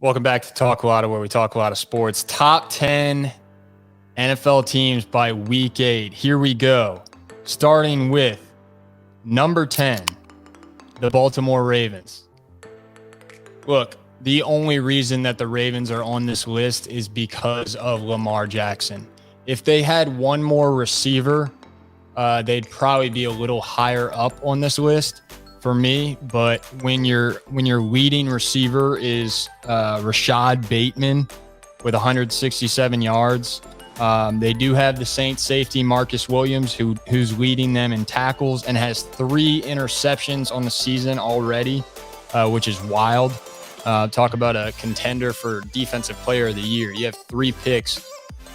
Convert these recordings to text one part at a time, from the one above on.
Welcome back to Talk a Lot, where we talk a lot of sports. Top 10 NFL teams by week 8. Here we go. Starting with number 10, the Baltimore Ravens. Look, the only reason that the Ravens are on this list is because of Lamar Jackson. If they had one more receiver, they'd probably be a little higher up on this list for me. But when your leading receiver is Rashad Bateman with 167 yards, they do have the Saints safety Marcus Williams, who's leading them in tackles and has 3 interceptions on the season already, which is wild. Talk about a contender for Defensive Player of the Year. You have 3 picks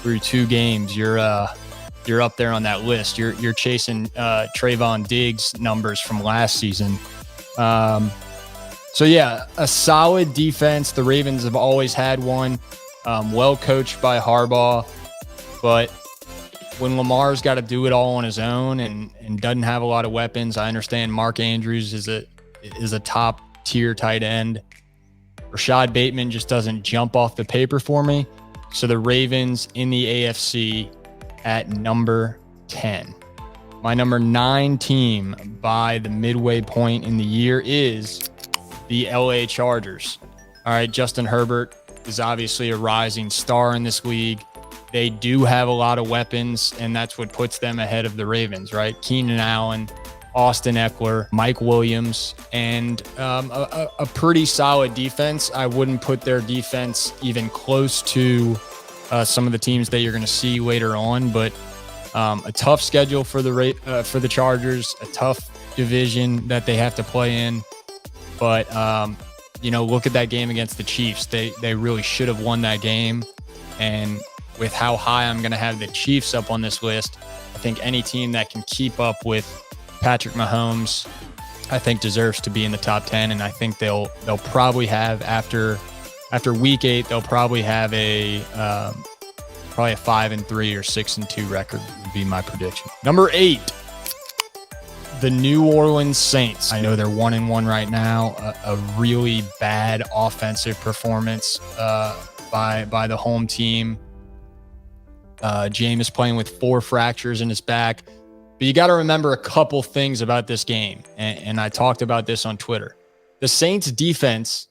through 2 games. You're up there on that list. You're chasing Trayvon Diggs numbers from last season. So yeah, a solid defense. The Ravens have always had one. Well coached by Harbaugh, but when Lamar's got to do it all on his own and doesn't have a lot of weapons, I understand Mark Andrews is a top tier tight end. Rashad Bateman just doesn't jump off the paper for me. So the Ravens in the AFC at number 10. My number 9 team by the midway point in the year is the LA Chargers. All right, Justin Herbert is obviously a rising star in this league. They do have a lot of weapons, and that's what puts them ahead of the Ravens, right? Keenan Allen, Austin Eckler, Mike Williams, and a pretty solid defense. I wouldn't put their defense even close to some of the teams that you're going to see later on, but a tough schedule for the Chargers, a tough division that they have to play in. But look at that game against the Chiefs. They really should have won that game. And with how high I'm going to have the Chiefs up on this list, I think any team that can keep up with Patrick Mahomes, I think deserves to be in the top 10. And I think they'll probably have after week 8, they'll probably have a 5-3 or 6-2 record would be my prediction. Number 8, the New Orleans Saints. I know they're 1-1 right now. A really bad offensive performance by the home team. Jameis playing with 4 fractures in his back. But you got to remember a couple things about this game. And I talked about this on Twitter. The Saints defense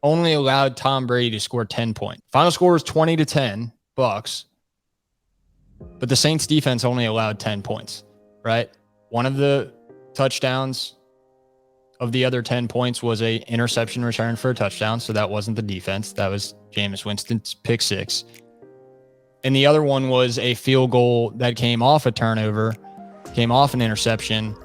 only allowed Tom Brady to score 10 points. Final score was 20-10 Bucks. But the Saints defense only allowed 10 points, right? One of the touchdowns of the other 10 points was a interception return for a touchdown. So that wasn't the defense. That was Jameis Winston's pick 6. And the other one was a field goal that came off a turnover, came off an interception,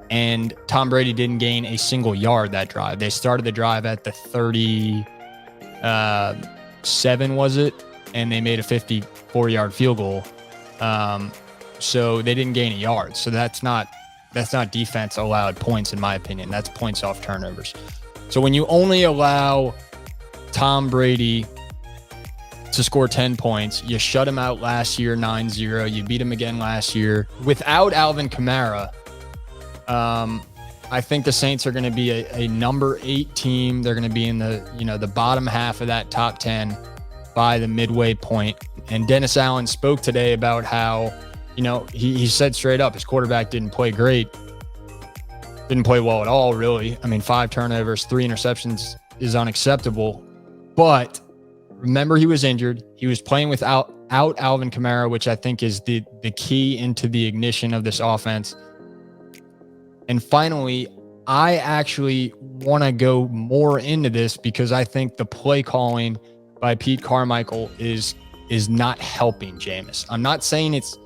and Tom Brady didn't gain a single yard that drive. They started the drive at the 37, was it? And they made a 54-yard field goal. So they didn't gain a yard. So that's not defense allowed points, in my opinion. That's points off turnovers. So when you only allow Tom Brady to score 10 points, you shut him out last year 9-0. You beat him again last year. Without Alvin Kamara, I think the Saints are going to be a number 8 team. They're going to be in the bottom half of that top 10 by the midway point. And Dennis Allen spoke today about how, he said straight up his quarterback didn't play great. Didn't play well at all, really. I mean, 5 turnovers, 3 interceptions is unacceptable. But remember, he was injured. He was playing without Alvin Kamara, which I think is the key into the ignition of this offense. And finally, I actually want to go more into this because I think the play calling by Pete Carmichael is not helping Jameis. I'm not saying it's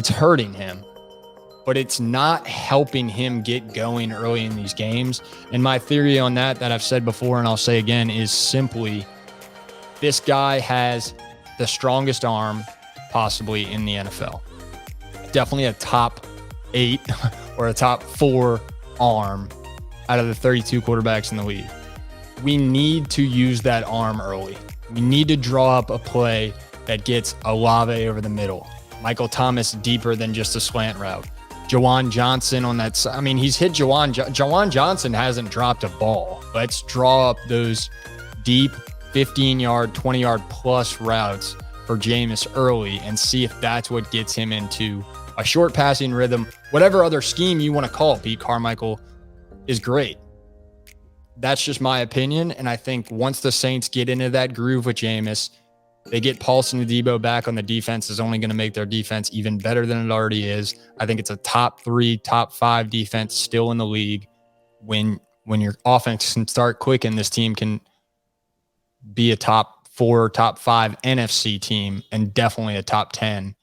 hurting him, but it's not helping him get going early in these games. And my theory on that I've said before and I'll say again is simply this guy has the strongest arm possibly in the NFL. Definitely a top 8 or a top 4 arm out of the 32 quarterbacks in the league. We need to use that arm early. We need to draw up a play that gets Olave over the middle. Michael Thomas deeper than just a slant route. Jawan Johnson on that side. I mean, he's hit Jawan Johnson hasn't dropped a ball. Let's draw up those deep 15-yard, 20-yard plus routes for Jameis early and see if that's what gets him into a short passing rhythm. Whatever other scheme you want to call it, Pete Carmichael is great. That's just my opinion. And I think once the Saints get into that groove with Jameis, they get Paulson Adebo back on the defense is only going to make their defense even better than it already is. I think it's a top 3, top 5 defense still in the league. When your offense can start clicking, this team can be a top 4, top 5 NFC team and definitely a top 10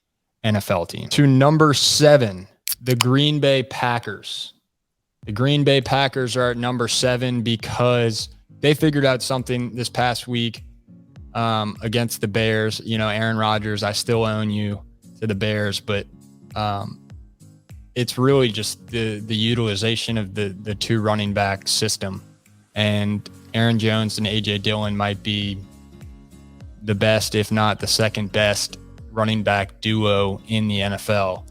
NFL team. To number 7, the Green Bay Packers. The Green Bay Packers are at number 7 because they figured out something this past week against the Bears. You know, Aaron Rodgers, I still own you to the Bears, but it's really just the utilization of the 2 running back system. And Aaron Jones and A.J. Dillon might be the best, if not the second best running back duo in the NFL.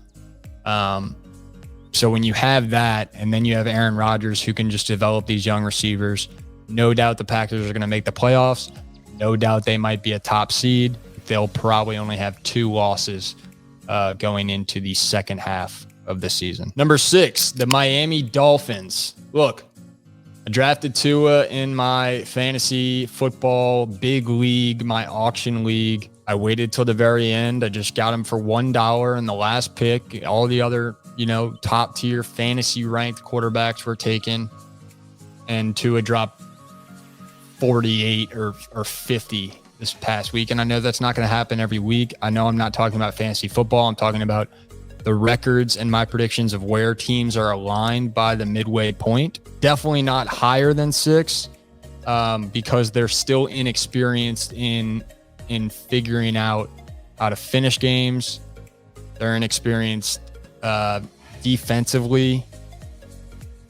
So when you have that, and then you have Aaron Rodgers who can just develop these young receivers, no doubt the Packers are going to make the playoffs. No doubt they might be a top seed. They'll probably only have 2 losses going into the second half of the season. Number 6, the Miami Dolphins. Look, I drafted Tua in my fantasy football big league, my auction league. I waited till the very end. I just got him for $1 in the last pick. All the other, top tier fantasy ranked quarterbacks were taken, and Tua dropped 48 or 50 this past week. And I know that's not going to happen every week. I know I'm not talking about fantasy football. I'm talking about the records and my predictions of where teams are aligned by the midway point. Definitely not higher than 6 because they're still inexperienced in figuring out how to finish games. They're inexperienced defensively.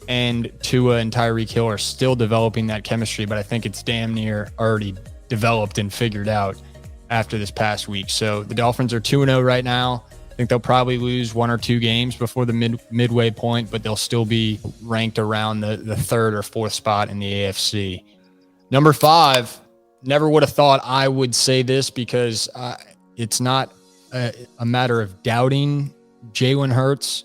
And Tua and Tyreek Hill are still developing that chemistry, but I think it's damn near already developed and figured out after this past week. So the Dolphins are 2-0 right now. I think they'll probably lose 1 or 2 games before the midway point, but they'll still be ranked around the 3rd or 4th spot in the AFC. Number 5, never would have thought I would say this because it's not a matter of doubting Jalen Hurts.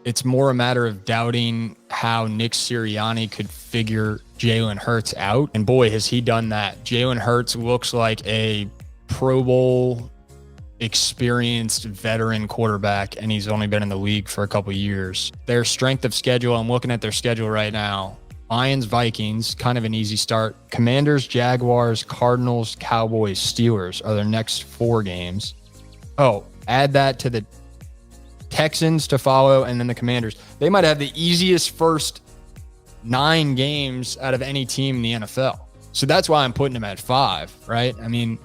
It's more a matter of doubting how Nick Sirianni could figure Jalen Hurts out. And boy, has he done that. Jalen Hurts looks like a Pro Bowl experienced veteran quarterback, and he's only been in the league for a couple of years. Their strength of schedule, I'm looking at their schedule right now. Lions, Vikings, kind of an easy start. Commanders, Jaguars, Cardinals, Cowboys, Steelers are their next 4 games. Oh, add that to the Texans to follow, and then the Commanders. They might have the easiest first 9 games out of any team in the NFL. So that's why I'm putting them at 5, right? I mean,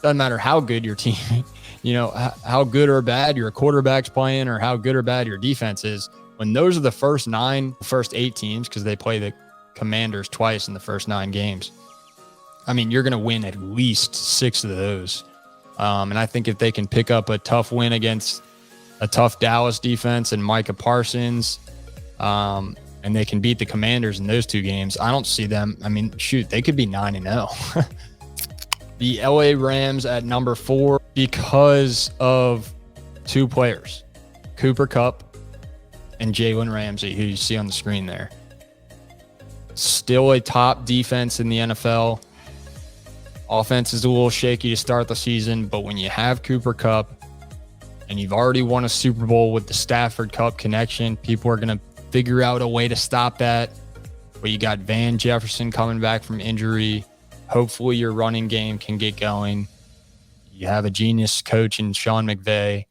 doesn't matter how good your team, how good or bad your quarterback's playing or how good or bad your defense is. When those are the first 8 teams, because they play the Commanders twice in the first 9 games, I mean, you're going to win at least 6 of those. And I think if they can pick up a tough win against a tough Dallas defense and Micah Parsons, and they can beat the Commanders in those 2 games, I don't see them. I mean, shoot, they could be 9-0. The LA Rams at number 4 because of 2 players, Cooper Kupp and Jalen Ramsey, who you see on the screen there. Still a top defense in the NFL. Offense is a little shaky to start the season, but when you have Cooper Kupp and you've already won a Super Bowl with the Stafford Kupp connection, people are going to figure out a way to stop that. But you got Van Jefferson coming back from injury. Hopefully your running game can get going. You have a genius coach in Sean McVay.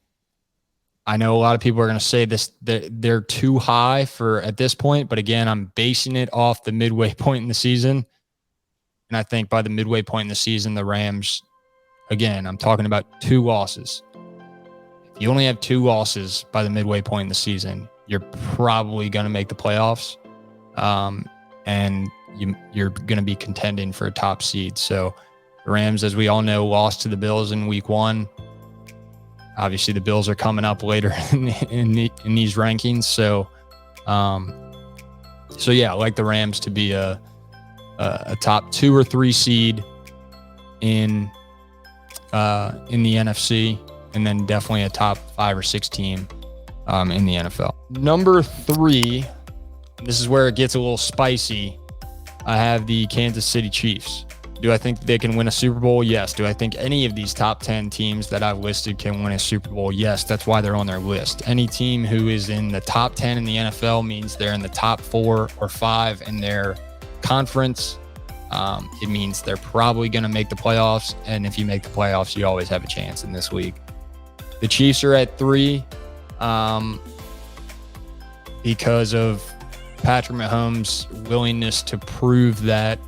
I know a lot of people are going to say this, they're too high for at this point, but again, I'm basing it off the midway point in the season. And I think by the midway point in the season, the Rams, again, I'm talking about 2 losses. If you only have 2 losses by the midway point in the season, you're probably going to make the playoffs. And you're going to be contending for a top seed. So the Rams, as we all know, lost to the Bills in week 1. Obviously, the Bills are coming up later in these rankings. So yeah, I like the Rams to be a a top 2 or 3 seed in the NFC, and then definitely a top 5 or 6 team in the NFL. Number 3, this is where it gets a little spicy. I have the Kansas City Chiefs. Do I think they can win a Super Bowl? Yes. Do I think any of these top 10 teams that I've listed can win a Super Bowl? Yes. That's why they're on their list. Any team who is in the top 10 in the NFL means they're in the top 4 or 5 in their conference. It means they're probably going to make the playoffs. And if you make the playoffs, you always have a chance in this league. The Chiefs are at 3 because of Patrick Mahomes' willingness to prove that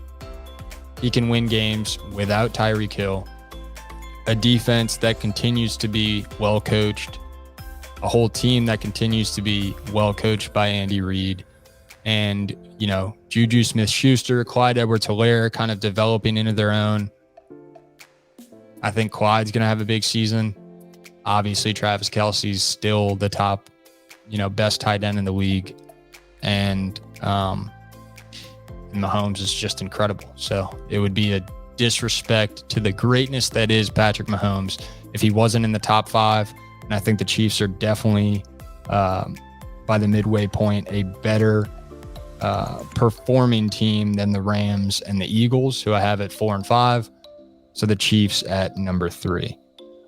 he can win games without Tyreek Hill, a defense that continues to be well coached, a whole team that continues to be well coached by Andy Reid, and, you know, Juju Smith-Schuster, Clyde Edwards-Helaire kind of developing into their own. I think Clyde's going to have a big season. Obviously, Travis Kelce's still the top, you know, best tight end in the league. And Mahomes is just incredible. So it would be a disrespect to the greatness that is Patrick Mahomes if he wasn't in the top 5. And I think the Chiefs are definitely, by the midway point, a better performing team than the Rams and the Eagles, who I have at 4 and 5. So the Chiefs at number 3.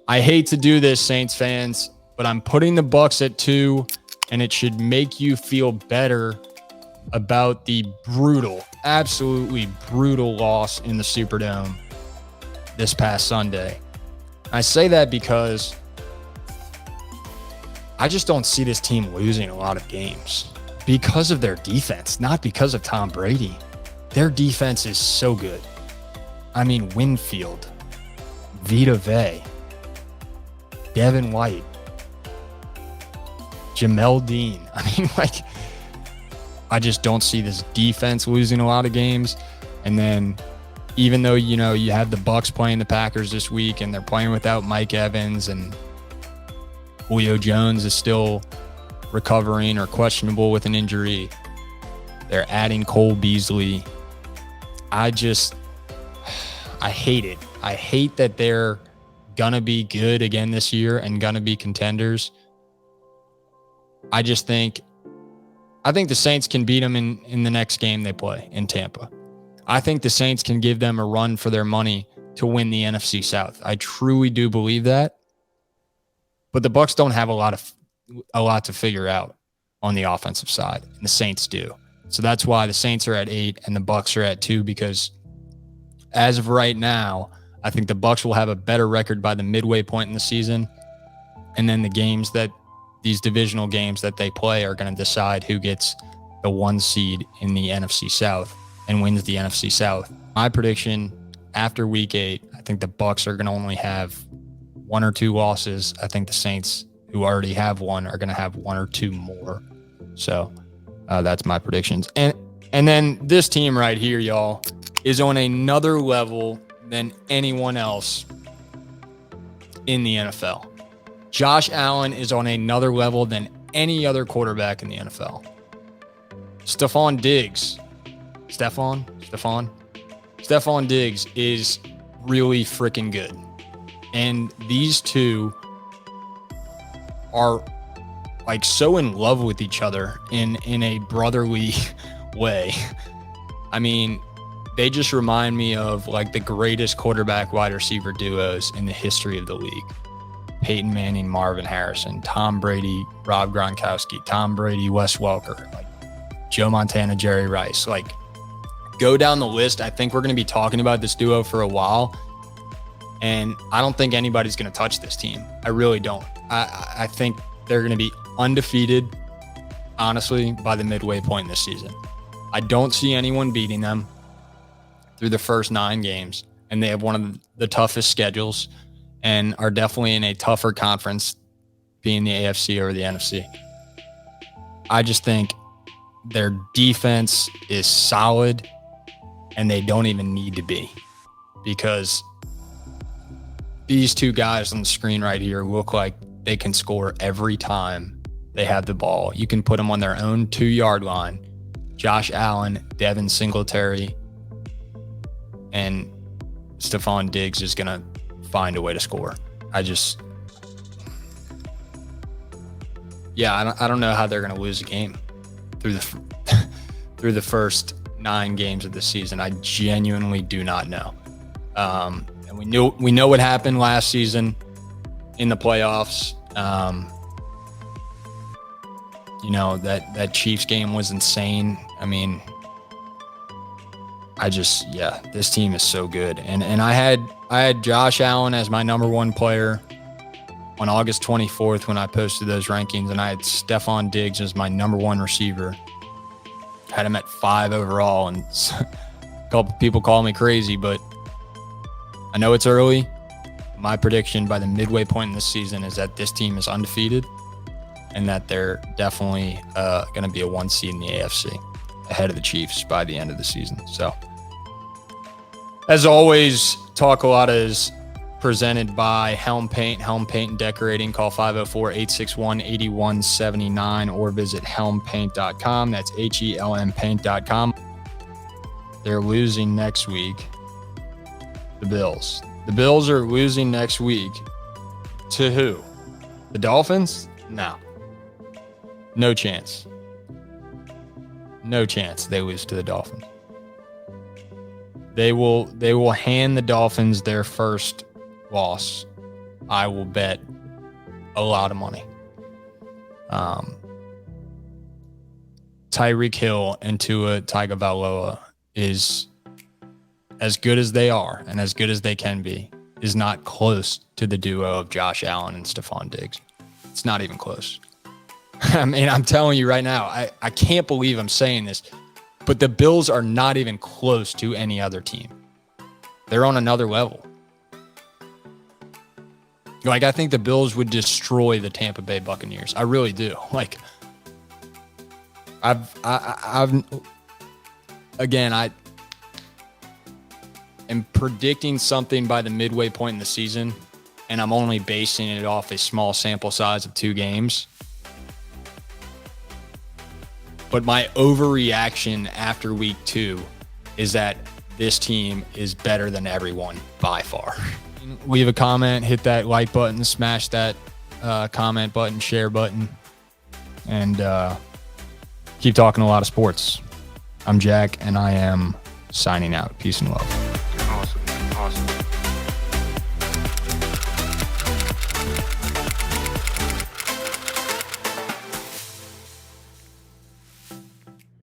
I hate to do this, Saints fans, but I'm putting the Bucs at 2, and it should make you feel better about the brutal, absolutely brutal loss in the Superdome this past Sunday. I say that because I just don't see this team losing a lot of games because of their defense, not because of Tom Brady. Their defense is so good. I mean, Winfield, Vita Vea, Devin White, Jamel Dean. I mean, like, I just don't see this defense losing a lot of games. And then even though, you know, you have the Bucs playing the Packers this week and they're playing without Mike Evans and Julio Jones is still recovering or questionable with an injury, they're adding Cole Beasley. I hate it. I hate that they're going to be good again this year and going to be contenders. I think the Saints can beat them in the next game they play in Tampa. I think the Saints can give them a run for their money to win the NFC South. I truly do believe that. But the Bucs don't have a lot to figure out on the offensive side, and the Saints do. So that's why the Saints are at 8 and the Bucs are at 2, because as of right now, I think the Bucs will have a better record by the midway point in the season. And then these divisional games that they play are going to decide who gets the 1 seed in the NFC South and wins the NFC South. My prediction after week 8, I think the Bucs are going to only have 1 or 2 losses. I think the Saints, who already have 1, are going to have 1 or 2 more. So that's my predictions. And then this team right here, y'all, is on another level than anyone else in the NFL. Josh Allen is on another level than any other quarterback in the NFL. Stephon Diggs is really freaking good. And these two are like so in love with each other in a brotherly way. I mean, they just remind me of like the greatest quarterback wide receiver duos in the history of the league. Peyton Manning, Marvin Harrison, Tom Brady, Rob Gronkowski, Tom Brady, Wes Welker, like Joe Montana, Jerry Rice. Like, go down the list. I think we're going to be talking about this duo for a while, and I don't think anybody's going to touch this team. I really don't. I think they're going to be undefeated, honestly, by the midway point in this season. I don't see anyone beating them through the first 9 games, and they have one of the toughest schedules and are definitely in a tougher conference, being the AFC or the NFC. I just think their defense is solid, and they don't even need to be, because these two guys on the screen right here look like they can score every time they have the ball. You can put them on their own 2-yard line. Josh Allen, Devin Singletary, and Stephon Diggs is going to find a way to score. I don't know how they're going to lose a game through the first 9 games of the season. I genuinely do not know. And we know what happened last season in the playoffs. That Chiefs game was insane. I mean, this team is so good. And I had Josh Allen as my number 1 player on August 24th when I posted those rankings, and I had Stephon Diggs as my number 1 receiver. Had him at 5 overall, and a couple people call me crazy, but I know it's early. My prediction by the midway point in this season is that this team is undefeated and that they're definitely going to be a 1 seed in the AFC ahead of the Chiefs by the end of the season. So, as always, Talk a Lot is presented by Helm Paint and Decorating. Call 504-861-8179 or visit helmpaint.com. That's HELM paint.com. They're losing next week. The Bills. The Bills are losing next week to who? The Dolphins? No. No chance. No chance they lose to the Dolphins. They will hand the Dolphins their first loss. I will bet a lot of money. Tyreek Hill and Tua Tagovailoa is as good as they are and as good as they can be, is not close to the duo of Josh Allen and Stephon Diggs. It's not even close. I mean, I'm telling you right now, I can't believe I'm saying this, but the Bills are not even close to any other team. They're on another level. Like, I think the Bills would destroy the Tampa Bay Buccaneers. I really do. Like, I am predicting something by the midway point in the season, and I'm only basing it off a small sample size of 2 games. But my overreaction after week 2 is that this team is better than everyone by far. Leave a comment, hit that like button, smash that comment button, share button, and keep talking a lot of sports. I'm Jack, and I am signing out. Peace and love.